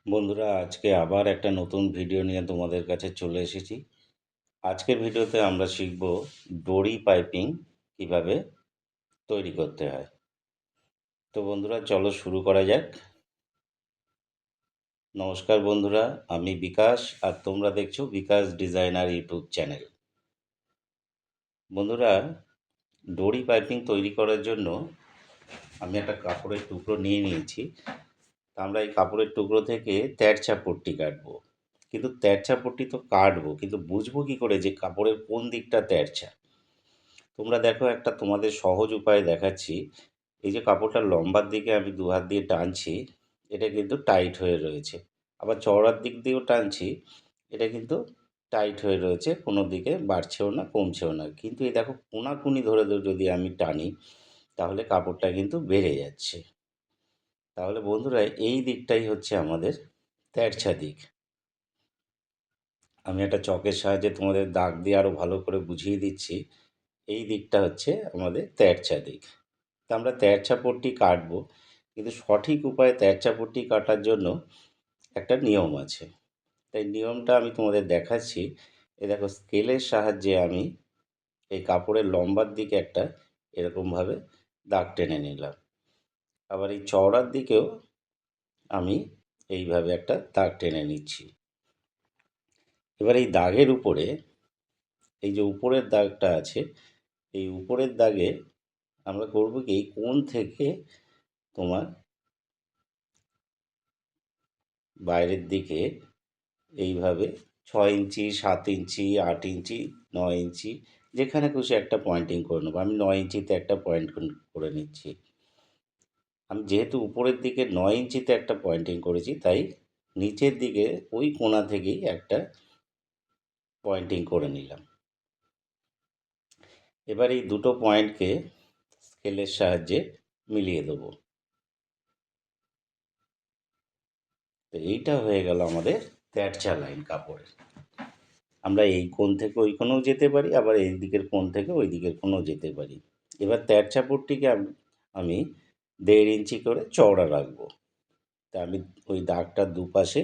বন্ধুরা, আজকে আবার একটা নতুন ভিডিও নিয়ে তোমাদের কাছে চলে এসেছি। আজকের ভিডিওতে আমরা শিখব দড়ি পাইপিং কিভাবে তৈরি করতে হয়। তো বন্ধুরা, চলো শুরু করা যাক। নমস্কার বন্ধুরা, আমি বিকাশ আর তোমরা দেখছো বিকাশ ডিজাইনার ইউটিউব চ্যানেল। বন্ধুরা, দড়ি পাইপিং তৈরি করার জন্য আমি একটা কাপড়ের টুকরো নিয়ে নিয়েছি। আমরা এই কাপড়ের টুকরো থেকে তেরছা পট্টি কাটবো। কিন্তু তেরছা পট্টি তো কাটবো, কিন্তু বুঝবো কি করে যে কাপড়ের কোন দিকটা তেরছা? তোমরা দেখো, একটা তোমাদের সহজ উপায় দেখাচ্ছি। এই যে কাপড়টা লম্বার দিকে আমি দু হাত দিয়ে টানছি, এটা কিন্তু টাইট হয়ে রয়েছে। আবার চওড়ার দিক দিয়েও টানছি, এটা কিন্তু টাইট হয়ে রয়েছে, কোনো দিকে বাড়ছেও না কমছেও না। কিন্তু এই দেখো, কোনাকুনি ধরে ধরে যদি আমি টানি, তাহলে কাপড়টা কিন্তু বেড়ে যাচ্ছে। তাহলে বন্ধুরা, এই দিকটাই হচ্ছে আমাদের তেরছা দিক। আমি একটা চকের সাহায্যে তোমাদের দাগ দিয়ে আরও ভালো করে বুঝিয়ে দিচ্ছি। এই দিকটা হচ্ছে আমাদের তেরছা দিক। তা আমরা তেরছা পট্টি কাটবো, কিন্তু সঠিক উপায়ে তেরছা পট্টি কাটার জন্য একটা নিয়ম আছে। তাই নিয়মটা আমি তোমাদের দেখাচ্ছি। এই দেখো, স্কেলের সাহায্যে আমি এই কাপড়ের লম্বার দিকে একটা এরকমভাবে দাগ টেনে নিলাম। আবার এই চওড়ার দিকেও আমি এইভাবে একটা দাগ টেনে নিচ্ছি। এবার এই দাগের উপরে, এই যে উপরের দাগটা আছে, এই উপরের দাগে আমরা করবো কি, এই কোণ থেকে তোমার বাইরের দিকে এইভাবে 6 ইঞ্চি, 7 ইঞ্চি, 8 ইঞ্চি, 9 ইঞ্চি, যেখানে খুশি একটা পয়েন্টিং করে নেবো। আমি 9 ইঞ্চিতে একটা পয়েন্ট করে নিচ্ছি। আমি যেহেতু উপরের দিকে 9 ইঞ্চিতে একটা পয়েন্টিং করেছি, তাই নিচের দিকে ওই কোণা থেকেই একটা পয়েন্টিং করে নিলাম। এবার এই দুটো পয়েন্টকে স্কেলের সাহায্যে মিলিয়ে দেবো। তো এইটা হয়ে গেল আমাদের তেরছা লাইন কাপড়ের। আমরা এই কোণ থেকে ওই কোণেও যেতে পারি, আবার এই দিকের কোণ থেকে ওই দিকের কোণেও যেতে পারি। এবার তেরছা পট্টিকে আমি 1.5 ইঞ্চি করে চওড়া রাখবো। তা আমি ওই দাগটার দুপাশে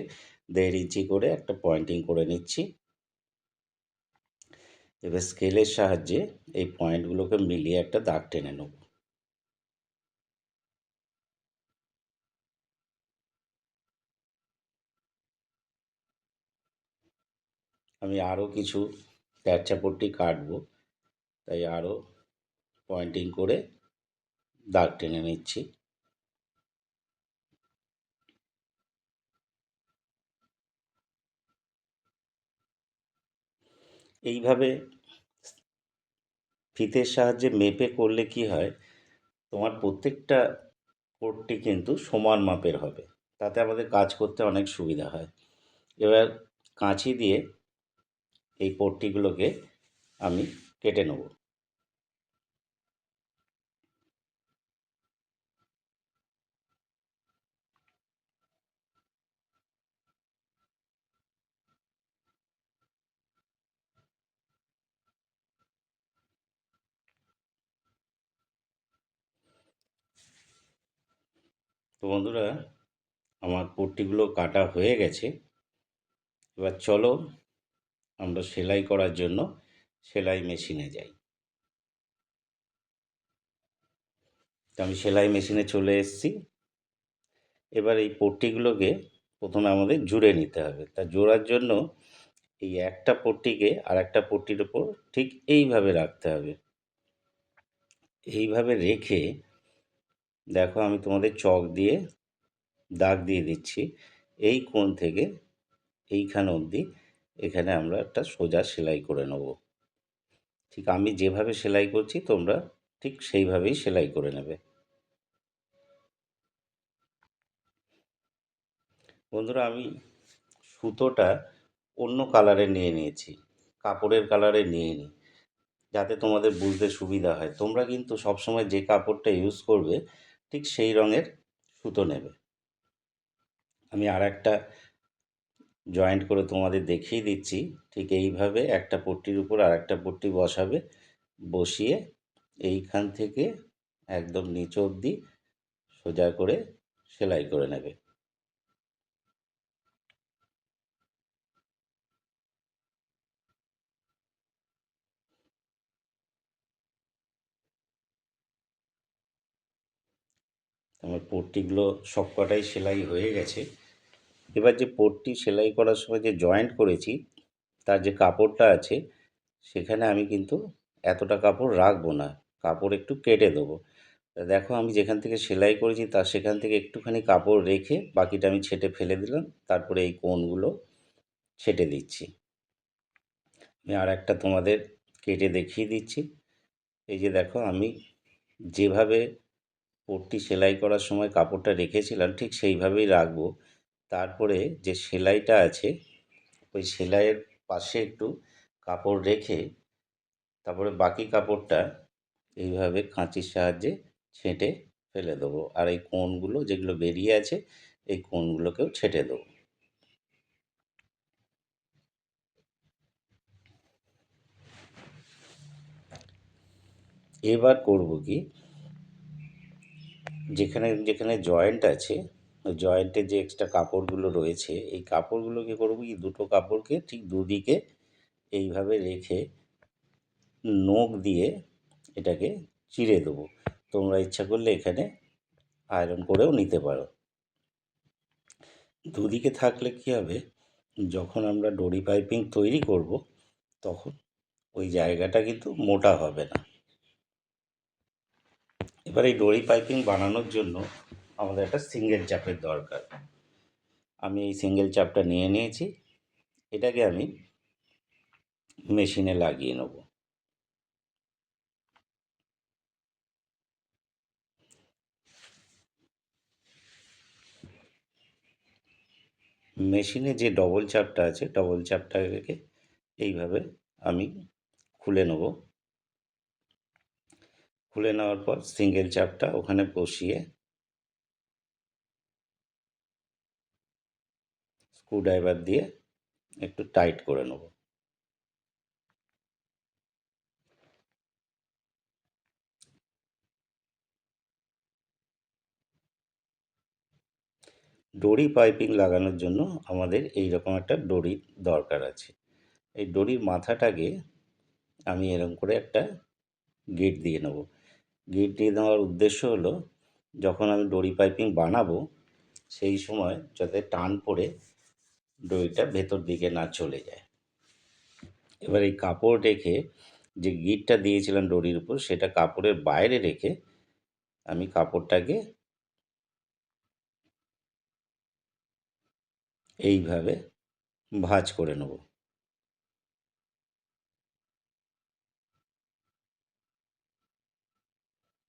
1.5 ইঞ্চি করে একটা পয়েন্টিং করে নিচ্ছি। এবার স্কেলের সাহায্যে এই পয়েন্টগুলোকে মিলিয়ে একটা দাগ টেনে নেব। আমি আরও কিছু তেরছা পট্টি কাটবো, তাই আরও পয়েন্টিং করে দাগ টেনে নিচ্ছি। এইভাবে ফিতের সাহায্যে মেপে করলে কি হয়, তোমার প্রত্যেকটা পট্টি কিন্তু সমান মাপের হবে। তাতে আমাদের কাজ করতে অনেক সুবিধা হয়। এবার কাঁচি দিয়ে এই পট্টিগুলোকে আমি কেটে নেব। তো বন্ধুরা, আমার পট্টিগুলো কাটা হয়ে গেছে। এবার চলো আমরা সেলাই করার জন্য সেলাই মেশিনে যাই। তো আমি সেলাই মেশিনে চলে এসেছি। এবার এই পট্টিগুলোকে প্রথমে আমাদের জুড়ে নিতে হবে। তা জোড়ার জন্য এই একটা পট্টিকে আর একটা পট্টির ওপর ঠিক এইভাবে রাখতে হবে। এইভাবে রেখে দেখো, আমি তোমাদের চক দিয়ে দাগ দিয়ে দিচ্ছি। এই কোণ থেকে এইখান অবধি এখানে আমরা একটা সোজা সেলাই করে নেব। ঠিক আমি যেভাবে সেলাই করছি, তোমরা ঠিক সেইভাবেই সেলাই করে নেবে। বন্ধুরা, আমি সুতোটা অন্য কালারে নিয়ে নিয়েছি, কাপড়ের কালারে নিয়ে নিই, যাতে তোমাদের বুঝতে সুবিধা হয়। তোমরা কিন্তু সবসময় যে কাপড়টা ইউজ করবে, ঠিক সেই রঙের সুতো নেবে। আমি আর একটা জয়েন্ট করে তোমাদের দেখিয়ে দিচ্ছি। ঠিক এইভাবে একটা পট্টির উপর আর একটা পট্টি বসাবে, বসিয়ে এইখান থেকে একদম নিচ অবধি সোজা করে সেলাই করে নেবে। আমার পট্টিগুলো সবকটাই সেলাই হয়ে গেছে। এবার যে পট্টি সেলাই করার সময় যে জয়েন্ট করেছি তার যে কাপড়টা আছে সেখানে আমি কিন্তু এতটা কাপড় রাখবো না, কাপড় একটু কেটে দেবো। তা দেখো আমি যেখান থেকে সেলাই করেছি তার সেখান থেকে একটুখানি কাপড় রেখে বাকিটা আমি ছেঁটে ফেলে দিলাম, তারপরে এই কোণগুলো ছেঁটে দিচ্ছি। আমি আর একটা তোমাদের কেটে দেখিয়ে দিচ্ছি। এই যে দেখো আমি যেভাবে পট্টি সেলাই করার সময় কাপড়টা রেখেছিলাম ঠিক সেইভাবেই রাখবো। তারপরে যে সেলাইটা আছে ওই সেলাইয়ের পাশে একটু কাপড় রেখে তারপরে বাকি কাপড়টা এইভাবে কাঁচির সাহায্যে ছেঁটে ফেলে দেবো, আর এই কোণগুলো যেগুলো বেরিয়ে আছে এই কোণগুলোকেও ছেঁটে দেবো। এবার করব কি, যেখানে যেখানে জয়েন্ট আছে ওই জয়েন্টে যে এক্সট্রা কাপড়গুলো রয়েছে এই কাপড়গুলোকে করবো কি, দুটো কাপড়কে ঠিক দুদিকে এইভাবে রেখে নখ দিয়ে এটাকে চিড়ে দেবো। তোমরা ইচ্ছা করলে এখানে আয়রন করেও নিতে পারো। দুদিকে থাকলে কী হবে, যখন আমরা ডরি পাইপিং তৈরি করব তখন ওই জায়গাটা কিন্তু মোটা হবে না। এবার এই ডরি পাইপিং বানানোর জন্য আমাদের একটা সিঙ্গেল চাপের দরকার। আমি এই সিঙ্গেল চাপটা নিয়ে নিয়েছি, এটাকে আমি মেশিনে লাগিয়ে নেব। মেশিনে যে ডবল চাপটা আছে ডবল চাপটাকে এইভাবে আমি খুলে নেব। খুলে নেওয়ার পর সিঙ্গেল চাপটা ওখানে বসিয়ে স্ক্রুড্রাইভার দিয়ে একটু টাইট করে নেব। ডরি পাইপিং লাগানোর জন্য আমাদের এই রকম একটা ডরির দরকার আছে। এই ডরির মাথাটাকে আমি এরকম করে একটা গিঁট দিয়ে নেব। গিঁট দিয়ে নেওয়ার উদ্দেশ্য হলো যখন আমি ডরি পাইপিং বানাবো সেই সময় যাতে টান পড়ে দড়িটা ভেতর দিকে না চলে যায়। এবার এই কাপড় রেখে যে গিঁটটা দিয়েছিলাম দড়ির উপর সেটা কাপড়ের বাইরে রেখে আমি কাপড়টাকে এইভাবে ভাঁজ করে নেব।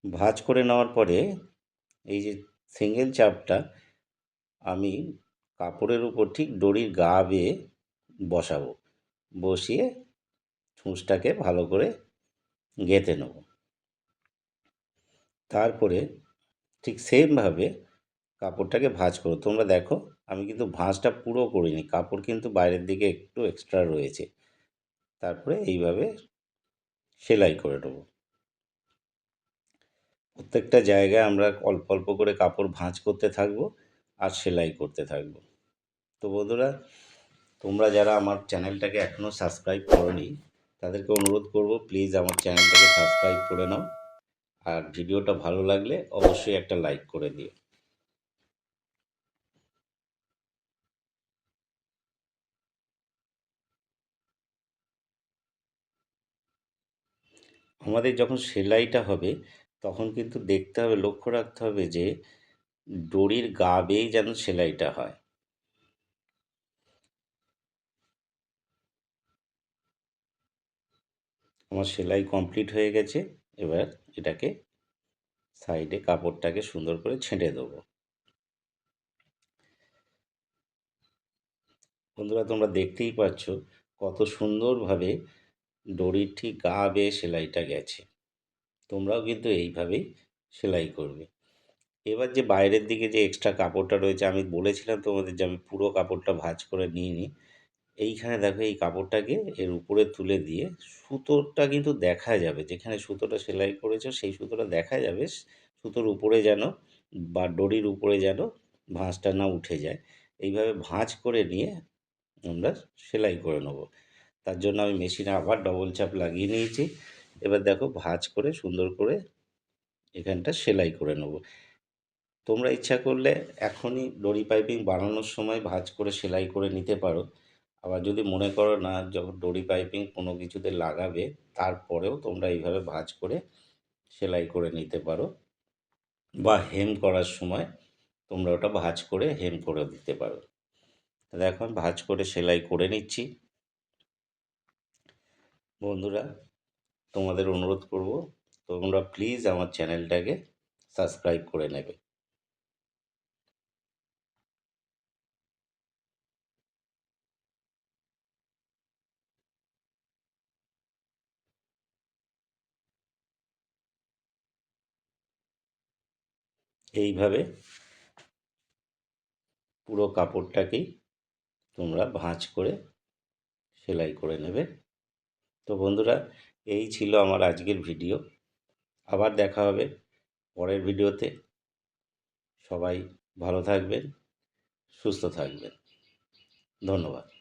ভাঁজ করে নেওয়ার পরে এই যে সিঙ্গেল চাপটা আমি কাপড়ের উপর ঠিক দড়ির গা বেয়ে বসাবো, বসিয়ে ছুঁচটাকে ভালো করে গেঁথে নেব। তারপরে ঠিক সেমভাবে কাপড়টাকে ভাঁজ করো। তোমরা দেখো আমি কিন্তু ভাঁজটা পুরো করিনি, কাপড় কিন্তু বাইরের দিকে একটু এক্সট্রা রয়েছে। তারপরে এইভাবে সেলাই করে নেবো। প্রত্যেকটা জায়গায় আমরা অল্প অল্প করে কাপড় ভাঁজ করতে থাকবো আর সেলাই করতে থাকবো। তো বন্ধুরা, তোমরা যারা আমার চ্যানেলটাকে এখনও সাবস্ক্রাইব করোনি তাদেরকে অনুরোধ করব প্লিজ আমার চ্যানেলটাকে সাবস্ক্রাইব করে নাও, আর ভিডিওটা ভালো লাগলে অবশ্যই একটা লাইক করে দিও। আমাদের যখন সেলাইটা হবে তখন কিন্তু দেখতে হবে, লক্ষ্য রাখতে হবে যে দড়ির গা বেয়েই যেন সেলাইটা হয়। আমার সেলাই কমপ্লিট হয়ে গেছে। এবার এটাকে সাইডে কাপড়টাকে সুন্দর করে ছেঁটে দেবো। বন্ধুরা, তোমরা দেখতেই পাচ্ছ কত সুন্দরভাবে দড়ির ঠিক গা বেয়ে সেলাইটা গেছে। তোমরাও কিন্তু এইভাবেই সেলাই করবে। এবার যে বাইরের দিকে যে এক্সট্রা কাপড়টা রয়েছে আমি বলেছিলাম তোমাদের যে আমি পুরো কাপড়টা ভাঁজ করে নিইনি। এইখানে দেখো এই কাপড়টাকে এর উপরে তুলে দিয়ে সুতোটা কিন্তু দেখা যাবে, যেখানে সুতোটা সেলাই করেছো সেই সুতোটা দেখা যাবে। সুতোর উপরে যেন বা দড়ির উপরে যেন ভাঁজটা না উঠে যায়। এইভাবে ভাঁজ করে নিয়ে আমরা সেলাই করে নেব। তার জন্য আমি মেশিনে আবার ডবল চাপ লাগিয়ে নিয়েছি। এবার দেখো ভাঁজ করে সুন্দর করে এখানটা সেলাই করে নেব। তোমরা ইচ্ছা করলে এখনই দড়ি পাইপিং বানানোর সময় ভাঁজ করে সেলাই করে নিতে পারো। আবার যদি মনে করো না যখন দড়ি পাইপিং কোনো কিছুতে লাগাবে তারপরেও তোমরা এইভাবে ভাঁজ করে সেলাই করে নিতে পারো, বা হেম করার সময় তোমরা ওটা ভাঁজ করে হেম করে দিতে পারো। দেখো আমি ভাঁজ করে সেলাই করে নিচ্ছি। বন্ধুরা, তোমাদের অনুরোধ করব তোমরা প্লিজ আমার চ্যানেলটাকে সাবস্ক্রাইব করে নেবে। এইভাবে পুরো কাপড়টাকেই তোমরা ভাঁজ করে সেলাই করে নেবে। তো বন্ধুরা, এই ছিল আমার আজকের ভিডিও। আবার দেখা হবে পরের ভিডিওতে। সবাই ভালো থাকবেন, সুস্থ থাকবেন। ধন্যবাদ।